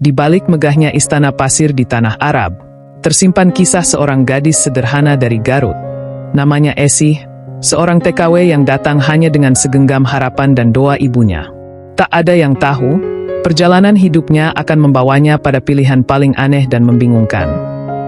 Di balik megahnya istana pasir di tanah Arab, tersimpan kisah seorang gadis sederhana dari Garut. Namanya Esih, seorang TKW yang datang hanya dengan segenggam harapan dan doa ibunya. Tak ada yang tahu, perjalanan hidupnya akan membawanya pada pilihan paling aneh dan membingungkan.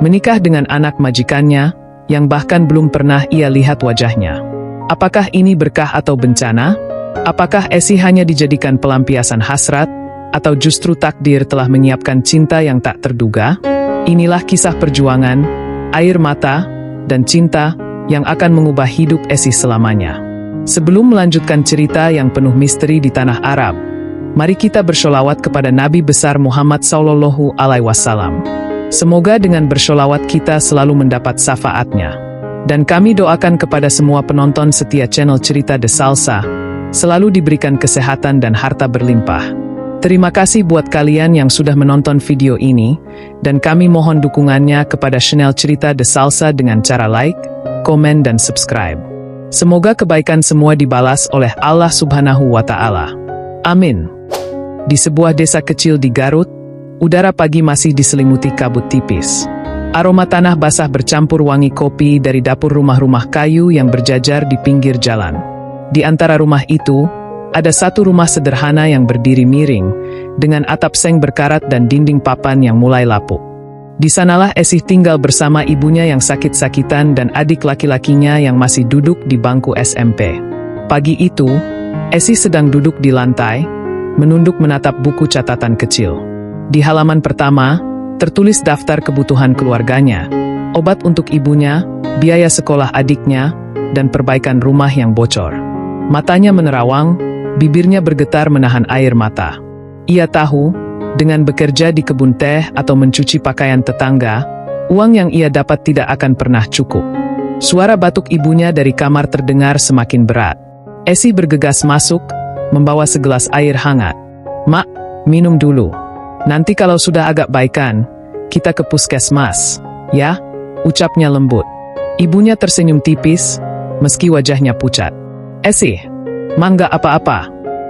Menikah dengan anak majikannya, yang bahkan belum pernah ia lihat wajahnya. Apakah ini berkah atau bencana? Apakah Esih hanya dijadikan pelampiasan hasrat, atau justru takdir telah menyiapkan cinta yang tak terduga? Inilah kisah perjuangan, air mata, dan cinta yang akan mengubah hidup Esih selamanya. Sebelum melanjutkan cerita yang penuh misteri di tanah Arab, mari kita bersholawat kepada Nabi besar Muhammad SAW. Semoga dengan bersholawat kita selalu mendapat syafaatnya. Dan kami doakan kepada semua penonton setia channel Cerita The Salsa, selalu diberikan kesehatan dan harta berlimpah. Terima kasih buat kalian yang sudah menonton video ini, dan kami mohon dukungannya kepada channel Cerita The Salsa dengan cara like, komen dan subscribe. Semoga kebaikan semua dibalas oleh Allah Subhanahu wa Ta'ala. Amin. Di sebuah desa kecil di Garut, udara pagi masih diselimuti kabut tipis. Aroma tanah basah bercampur wangi kopi dari dapur rumah-rumah kayu yang berjajar di pinggir jalan. Di antara rumah itu, ada satu rumah sederhana yang berdiri miring, dengan atap seng berkarat dan dinding papan yang mulai lapuk. Di sanalah Esih tinggal bersama ibunya yang sakit-sakitan dan adik laki-lakinya yang masih duduk di bangku SMP. Pagi itu, Esih sedang duduk di lantai, menunduk menatap buku catatan kecil. Di halaman pertama, tertulis daftar kebutuhan keluarganya, obat untuk ibunya, biaya sekolah adiknya, dan perbaikan rumah yang bocor. Matanya menerawang, bibirnya bergetar menahan air mata. Ia tahu, dengan bekerja di kebun teh atau mencuci pakaian tetangga, uang yang ia dapat tidak akan pernah cukup. Suara batuk ibunya dari kamar terdengar semakin berat. Esih bergegas masuk, membawa segelas air hangat. "Mak, minum dulu. Nanti kalau sudah agak baikan, kita ke puskesmas, ya?" ucapnya lembut. Ibunya tersenyum tipis, meski wajahnya pucat. "Esih, Mak nggak apa-apa.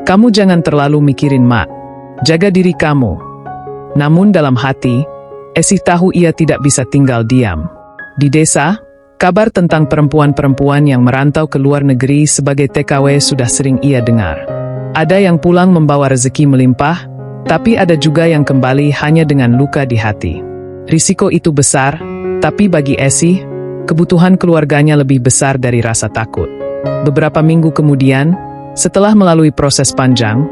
Kamu jangan terlalu mikirin Mak. Jaga diri kamu." Namun dalam hati, Esih tahu ia tidak bisa tinggal diam. Di desa, kabar tentang perempuan-perempuan yang merantau ke luar negeri sebagai TKW sudah sering ia dengar. Ada yang pulang membawa rezeki melimpah, tapi ada juga yang kembali hanya dengan luka di hati. Risiko itu besar, tapi bagi Esih, kebutuhan keluarganya lebih besar dari rasa takut. Beberapa minggu kemudian, setelah melalui proses panjang,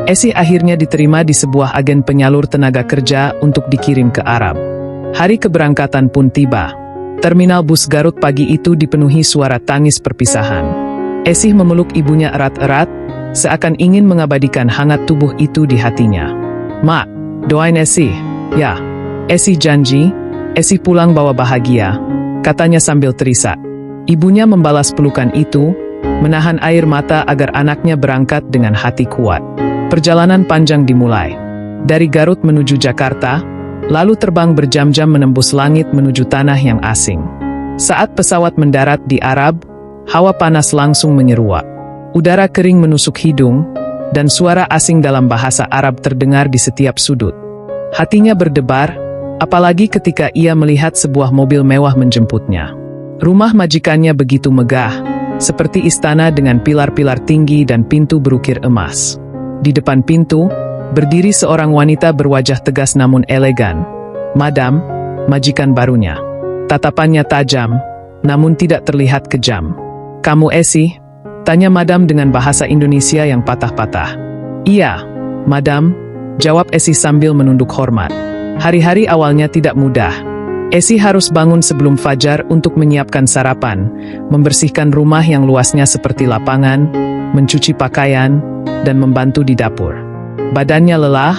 Esih akhirnya diterima di sebuah agen penyalur tenaga kerja untuk dikirim ke Arab. Hari keberangkatan pun tiba. Terminal bus Garut pagi itu dipenuhi suara tangis perpisahan. Esih memeluk ibunya erat-erat, seakan ingin mengabadikan hangat tubuh itu di hatinya. "Mak, doain Esih, ya." Esih janji, Esih pulang bawa bahagia, katanya sambil terisak. Ibunya membalas pelukan itu, menahan air mata agar anaknya berangkat dengan hati kuat. Perjalanan panjang dimulai. Dari Garut menuju Jakarta, lalu terbang berjam-jam menembus langit menuju tanah yang asing. Saat pesawat mendarat di Arab, hawa panas langsung menyeruak. Udara kering menusuk hidung, dan suara asing dalam bahasa Arab terdengar di setiap sudut. Hatinya berdebar, apalagi ketika ia melihat sebuah mobil mewah menjemputnya. Rumah majikannya begitu megah, seperti istana dengan pilar-pilar tinggi dan pintu berukir emas. Di depan pintu, berdiri seorang wanita berwajah tegas namun elegan. "Madam," majikan barunya. Tatapannya tajam, namun tidak terlihat kejam. "Kamu Esih?" tanya Madam dengan bahasa Indonesia yang patah-patah. "Iya, Madam," jawab Esih sambil menunduk hormat. Hari-hari awalnya tidak mudah. Esih harus bangun sebelum fajar untuk menyiapkan sarapan, membersihkan rumah yang luasnya seperti lapangan, mencuci pakaian, dan membantu di dapur. Badannya lelah,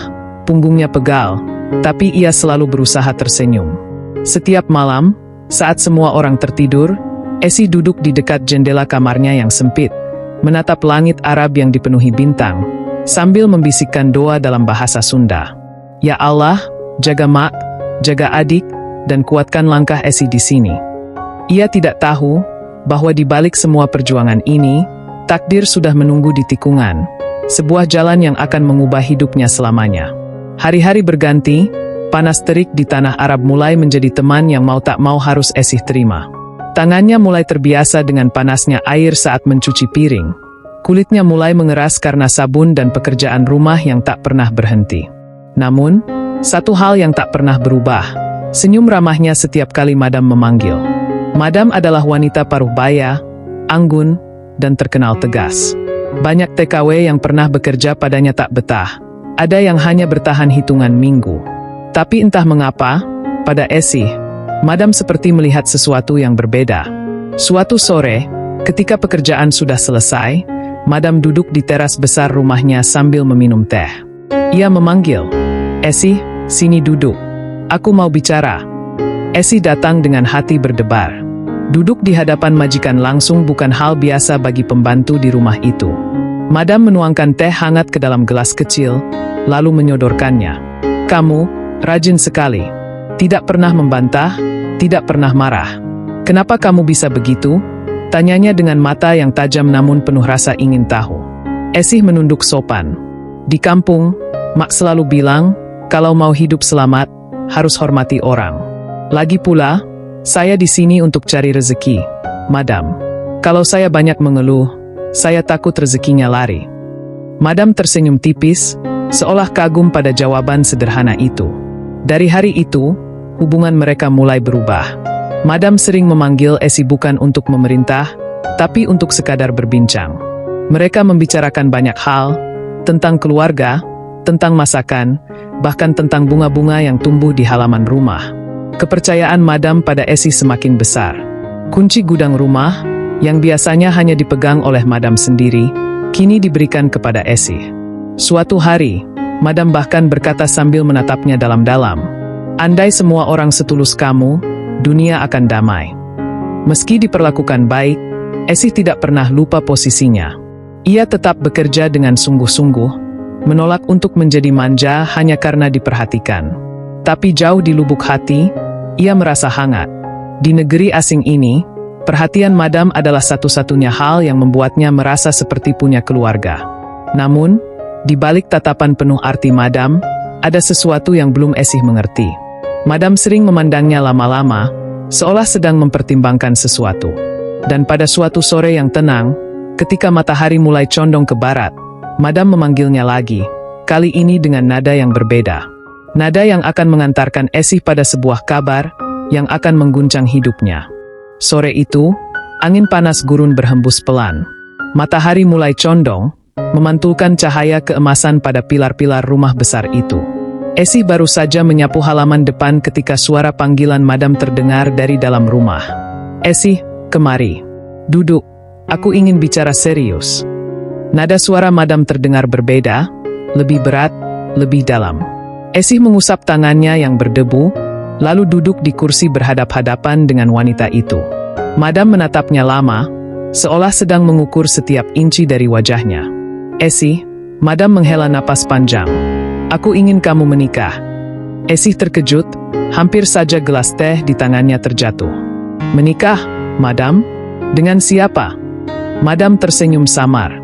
punggungnya pegal, tapi ia selalu berusaha tersenyum. Setiap malam, saat semua orang tertidur, Esih duduk di dekat jendela kamarnya yang sempit, menatap langit Arab yang dipenuhi bintang, sambil membisikkan doa dalam bahasa Sunda. "Ya Allah, jaga Mak, jaga adik, dan kuatkan langkah Esih di sini." Ia tidak tahu bahwa di balik semua perjuangan ini, takdir sudah menunggu di tikungan, sebuah jalan yang akan mengubah hidupnya selamanya. Hari-hari berganti, panas terik di tanah Arab mulai menjadi teman yang mau tak mau harus Esih terima. Tangannya mulai terbiasa dengan panasnya air saat mencuci piring. Kulitnya mulai mengeras karena sabun dan pekerjaan rumah yang tak pernah berhenti. Namun, satu hal yang tak pernah berubah, senyum ramahnya setiap kali Madam memanggil. Madam adalah wanita paruh baya, anggun, dan terkenal tegas. Banyak TKW yang pernah bekerja padanya tak betah. Ada yang hanya bertahan hitungan minggu. Tapi entah mengapa, pada Esih, Madam seperti melihat sesuatu yang berbeda. Suatu sore, ketika pekerjaan sudah selesai, Madam duduk di teras besar rumahnya sambil meminum teh. Ia memanggil, "Esih, sini duduk. Aku mau bicara." Esih datang dengan hati berdebar. Duduk di hadapan majikan langsung bukan hal biasa bagi pembantu di rumah itu. Madam menuangkan teh hangat ke dalam gelas kecil, lalu menyodorkannya. "Kamu rajin sekali. Tidak pernah membantah, tidak pernah marah. Kenapa kamu bisa begitu?" Tanyanya dengan mata yang tajam namun penuh rasa ingin tahu. Esih menunduk sopan. "Di kampung, Mak selalu bilang, kalau mau hidup selamat, harus hormati orang. Lagi pula, saya di sini untuk cari rezeki, Madam. Kalau saya banyak mengeluh, saya takut rezekinya lari." Madam tersenyum tipis, seolah kagum pada jawaban sederhana itu. Dari hari itu, hubungan mereka mulai berubah. Madam sering memanggil Esih bukan untuk memerintah, tapi untuk sekadar berbincang. Mereka membicarakan banyak hal, tentang keluarga, tentang masakan, bahkan tentang bunga-bunga yang tumbuh di halaman rumah. Kepercayaan Madam pada Esih semakin besar. Kunci gudang rumah, yang biasanya hanya dipegang oleh Madam sendiri, kini diberikan kepada Esih. Suatu hari, Madam bahkan berkata sambil menatapnya dalam-dalam, "Andai semua orang setulus kamu, dunia akan damai." Meski diperlakukan baik, Esih tidak pernah lupa posisinya. Ia tetap bekerja dengan sungguh-sungguh, menolak untuk menjadi manja hanya karena diperhatikan. Tapi jauh di lubuk hati, ia merasa hangat. Di negeri asing ini, perhatian Madam adalah satu-satunya hal yang membuatnya merasa seperti punya keluarga. Namun, di balik tatapan penuh arti Madam, ada sesuatu yang belum Esih mengerti. Madam sering memandangnya lama-lama, seolah sedang mempertimbangkan sesuatu. Dan pada suatu sore yang tenang, ketika matahari mulai condong ke barat, Madam memanggilnya lagi, kali ini dengan nada yang berbeda. Nada yang akan mengantarkan Esih pada sebuah kabar yang akan mengguncang hidupnya. Sore itu, angin panas gurun berhembus pelan. Matahari mulai condong, memantulkan cahaya keemasan pada pilar-pilar rumah besar itu. Esih baru saja menyapu halaman depan ketika suara panggilan Madam terdengar dari dalam rumah. "Esih, kemari. Duduk, aku ingin bicara serius." Nada suara Madam terdengar berbeda, lebih berat, lebih dalam. Esih mengusap tangannya yang berdebu, lalu duduk di kursi berhadap-hadapan dengan wanita itu. Madam menatapnya lama, seolah sedang mengukur setiap inci dari wajahnya. "Esih," Madam menghela napas panjang. "Aku ingin kamu menikah." Esih terkejut, hampir saja gelas teh di tangannya terjatuh. "Menikah, Madam? Dengan siapa?" Madam tersenyum samar.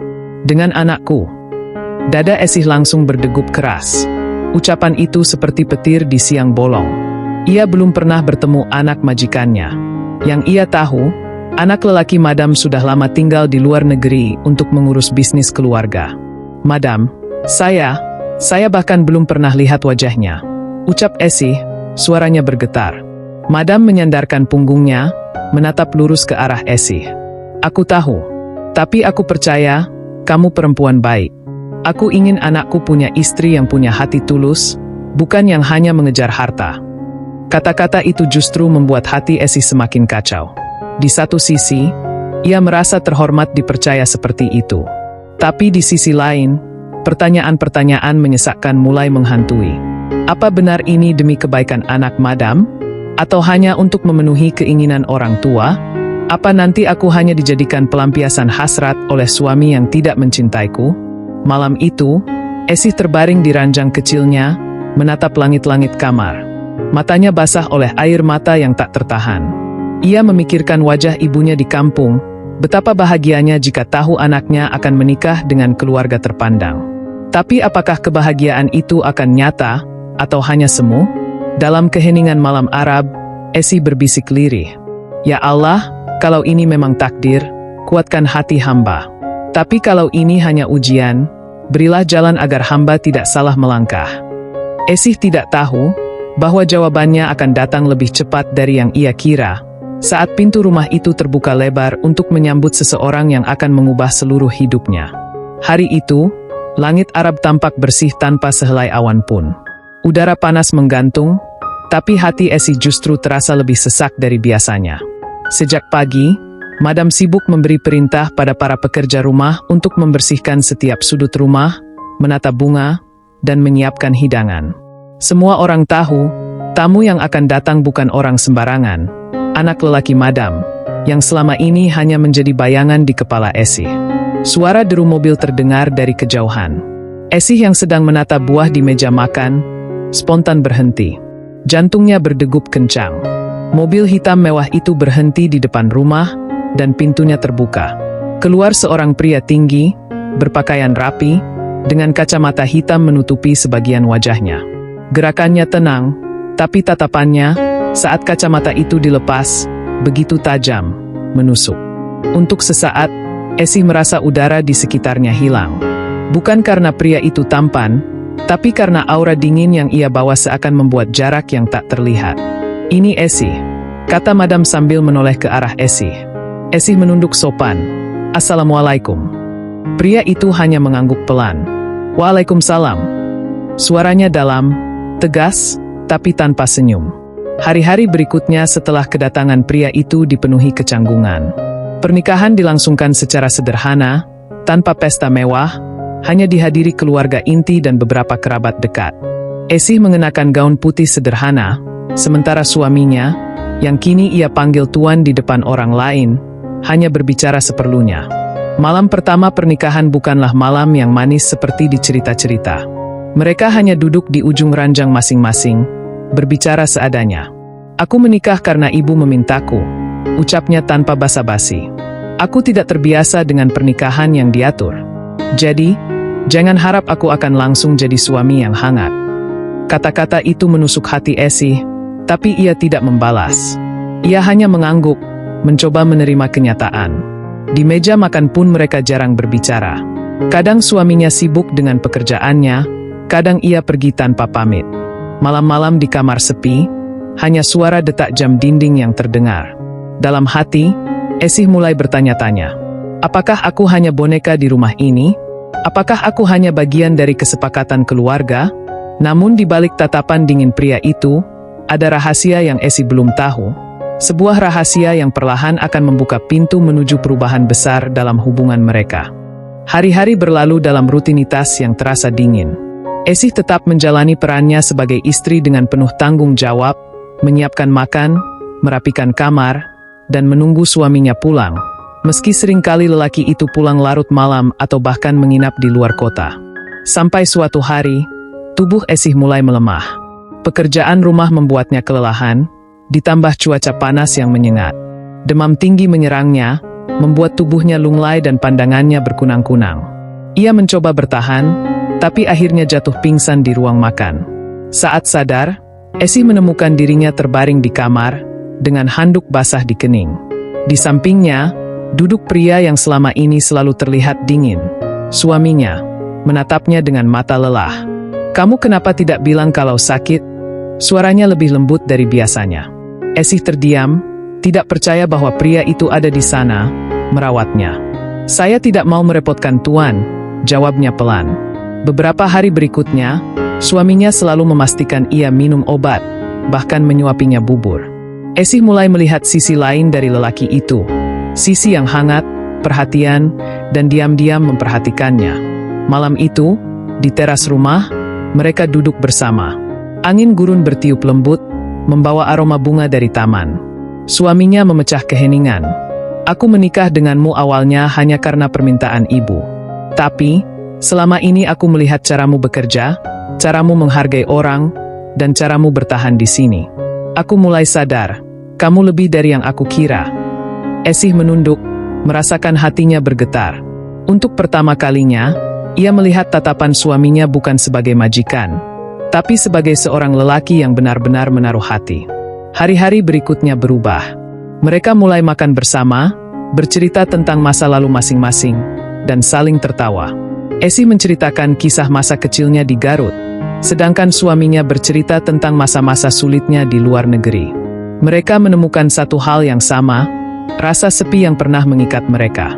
"Dengan anakku." Dada Esih langsung berdegup keras. Ucapan itu seperti petir di siang bolong. Ia belum pernah bertemu anak majikannya. Yang ia tahu, anak lelaki Madam sudah lama tinggal di luar negeri untuk mengurus bisnis keluarga. "Madam, saya bahkan belum pernah lihat wajahnya," ucap Esih, suaranya bergetar. Madam menyandarkan punggungnya, menatap lurus ke arah Esih. "Aku tahu, tapi aku percaya, kamu perempuan baik. Aku ingin anakku punya istri yang punya hati tulus, bukan yang hanya mengejar harta." Kata-kata itu justru membuat hati Esih semakin kacau. Di satu sisi, ia merasa terhormat dipercaya seperti itu. Tapi di sisi lain, pertanyaan-pertanyaan menyesakkan mulai menghantui. Apa benar ini demi kebaikan anak Madam? Atau hanya untuk memenuhi keinginan orang tua? Apa nanti aku hanya dijadikan pelampiasan hasrat oleh suami yang tidak mencintaiku? Malam itu, Esih terbaring di ranjang kecilnya, menatap langit-langit kamar. Matanya basah oleh air mata yang tak tertahan. Ia memikirkan wajah ibunya di kampung, betapa bahagianya jika tahu anaknya akan menikah dengan keluarga terpandang. Tapi apakah kebahagiaan itu akan nyata, atau hanya semu? Dalam keheningan malam Arab, Esih berbisik lirih. Ya Allah, kalau ini memang takdir, kuatkan hati hamba. Tapi kalau ini hanya ujian, berilah jalan agar hamba tidak salah melangkah. Esih tidak tahu bahwa jawabannya akan datang lebih cepat dari yang ia kira, saat pintu rumah itu terbuka lebar untuk menyambut seseorang yang akan mengubah seluruh hidupnya. Hari itu, langit Arab tampak bersih tanpa sehelai awan pun. Udara panas menggantung, tapi hati Esih justru terasa lebih sesak dari biasanya. Sejak pagi, Madam sibuk memberi perintah pada para pekerja rumah untuk membersihkan setiap sudut rumah, menata bunga, dan menyiapkan hidangan. Semua orang tahu, tamu yang akan datang bukan orang sembarangan, anak lelaki Madam, yang selama ini hanya menjadi bayangan di kepala Esih. Suara deru mobil terdengar dari kejauhan. Esih yang sedang menata buah di meja makan, spontan berhenti. Jantungnya berdegup kencang. Mobil hitam mewah itu berhenti di depan rumah, dan pintunya terbuka. Keluar seorang pria tinggi, berpakaian rapi, dengan kacamata hitam menutupi sebagian wajahnya. Gerakannya tenang, tapi tatapannya, saat kacamata itu dilepas, begitu tajam, menusuk. Untuk sesaat, Esih merasa udara di sekitarnya hilang. Bukan karena pria itu tampan, tapi karena aura dingin yang ia bawa seakan membuat jarak yang tak terlihat. "Ini Esih," kata Madam sambil menoleh ke arah Esih. Esih menunduk sopan. "Assalamualaikum." Pria itu hanya mengangguk pelan. "Waalaikumsalam." Suaranya dalam, tegas, tapi tanpa senyum. Hari-hari berikutnya setelah kedatangan pria itu dipenuhi kecanggungan. Pernikahan dilangsungkan secara sederhana, tanpa pesta mewah, hanya dihadiri keluarga inti dan beberapa kerabat dekat. Esih mengenakan gaun putih sederhana, sementara suaminya, yang kini ia panggil tuan di depan orang lain, hanya berbicara seperlunya. Malam pertama pernikahan bukanlah malam yang manis seperti di cerita-cerita. Mereka hanya duduk di ujung ranjang masing-masing, berbicara seadanya. "Aku menikah karena ibu memintaku," ucapnya tanpa basa-basi. "Aku tidak terbiasa dengan pernikahan yang diatur. Jadi, jangan harap aku akan langsung jadi suami yang hangat." Kata-kata itu menusuk hati Esih, tapi ia tidak membalas. Ia hanya mengangguk, mencoba menerima kenyataan. Di meja makan pun mereka jarang berbicara. Kadang suaminya sibuk dengan pekerjaannya, kadang ia pergi tanpa pamit. Malam-malam di kamar sepi, hanya suara detak jam dinding yang terdengar. Dalam hati, Esih mulai bertanya-tanya. Apakah aku hanya boneka di rumah ini? Apakah aku hanya bagian dari kesepakatan keluarga? Namun di balik tatapan dingin pria itu, ada rahasia yang Esih belum tahu. Sebuah rahasia yang perlahan akan membuka pintu menuju perubahan besar dalam hubungan mereka. Hari-hari berlalu dalam rutinitas yang terasa dingin. Esih tetap menjalani perannya sebagai istri dengan penuh tanggung jawab, menyiapkan makan, merapikan kamar, dan menunggu suaminya pulang. Meski seringkali lelaki itu pulang larut malam atau bahkan menginap di luar kota. Sampai suatu hari, tubuh Esih mulai melemah. Pekerjaan rumah membuatnya kelelahan, ditambah cuaca panas yang menyengat. Demam tinggi menyerangnya, membuat tubuhnya lunglai dan pandangannya berkunang-kunang. Ia mencoba bertahan, tapi akhirnya jatuh pingsan di ruang makan. Saat sadar, Esih menemukan dirinya terbaring di kamar, dengan handuk basah di kening. Di sampingnya, duduk pria yang selama ini selalu terlihat dingin. Suaminya, menatapnya dengan mata lelah. "Kamu kenapa tidak bilang kalau sakit?" Suaranya lebih lembut dari biasanya. Esih terdiam, tidak percaya bahwa pria itu ada di sana, merawatnya. "Saya tidak mau merepotkan tuan," jawabnya pelan. Beberapa hari berikutnya, suaminya selalu memastikan ia minum obat, bahkan menyuapinya bubur. Esih mulai melihat sisi lain dari lelaki itu. Sisi yang hangat, perhatian, dan diam-diam memperhatikannya. Malam itu, di teras rumah, mereka duduk bersama. Angin gurun bertiup lembut, membawa aroma bunga dari taman. Suaminya memecah keheningan. "Aku menikah denganmu awalnya hanya karena permintaan ibu. Tapi, selama ini aku melihat caramu bekerja, caramu menghargai orang, dan caramu bertahan di sini. Aku mulai sadar, kamu lebih dari yang aku kira." Esih menunduk, merasakan hatinya bergetar. Untuk pertama kalinya, Ia melihat tatapan suaminya bukan sebagai majikan, tapi sebagai seorang lelaki yang benar-benar menaruh hati. Hari-hari berikutnya berubah. Mereka mulai makan bersama, bercerita tentang masa lalu masing-masing, dan saling tertawa. Esi menceritakan kisah masa kecilnya di Garut, sedangkan suaminya bercerita tentang masa-masa sulitnya di luar negeri. Mereka menemukan satu hal yang sama, rasa sepi yang pernah mengikat mereka.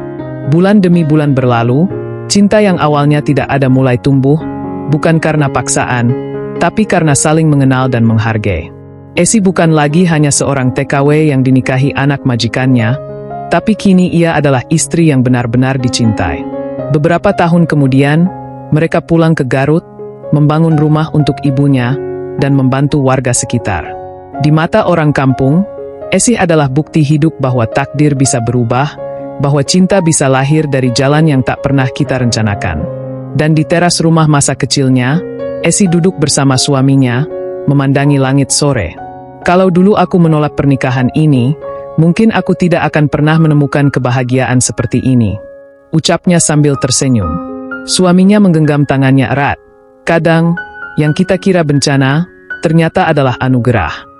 Bulan demi bulan berlalu, cinta yang awalnya tidak ada mulai tumbuh, bukan karena paksaan, tapi karena saling mengenal dan menghargai. Esi bukan lagi hanya seorang TKW yang dinikahi anak majikannya, tapi kini ia adalah istri yang benar-benar dicintai. Beberapa tahun kemudian, mereka pulang ke Garut, membangun rumah untuk ibunya, dan membantu warga sekitar. Di mata orang kampung, Esi adalah bukti hidup bahwa takdir bisa berubah, bahwa cinta bisa lahir dari jalan yang tak pernah kita rencanakan. Dan di teras rumah masa kecilnya, Esi duduk bersama suaminya, memandangi langit sore. Kalau dulu aku menolak pernikahan ini, mungkin aku tidak akan pernah menemukan kebahagiaan seperti ini, ucapnya sambil tersenyum. Suaminya menggenggam tangannya erat. Kadang, yang kita kira bencana, ternyata adalah anugerah.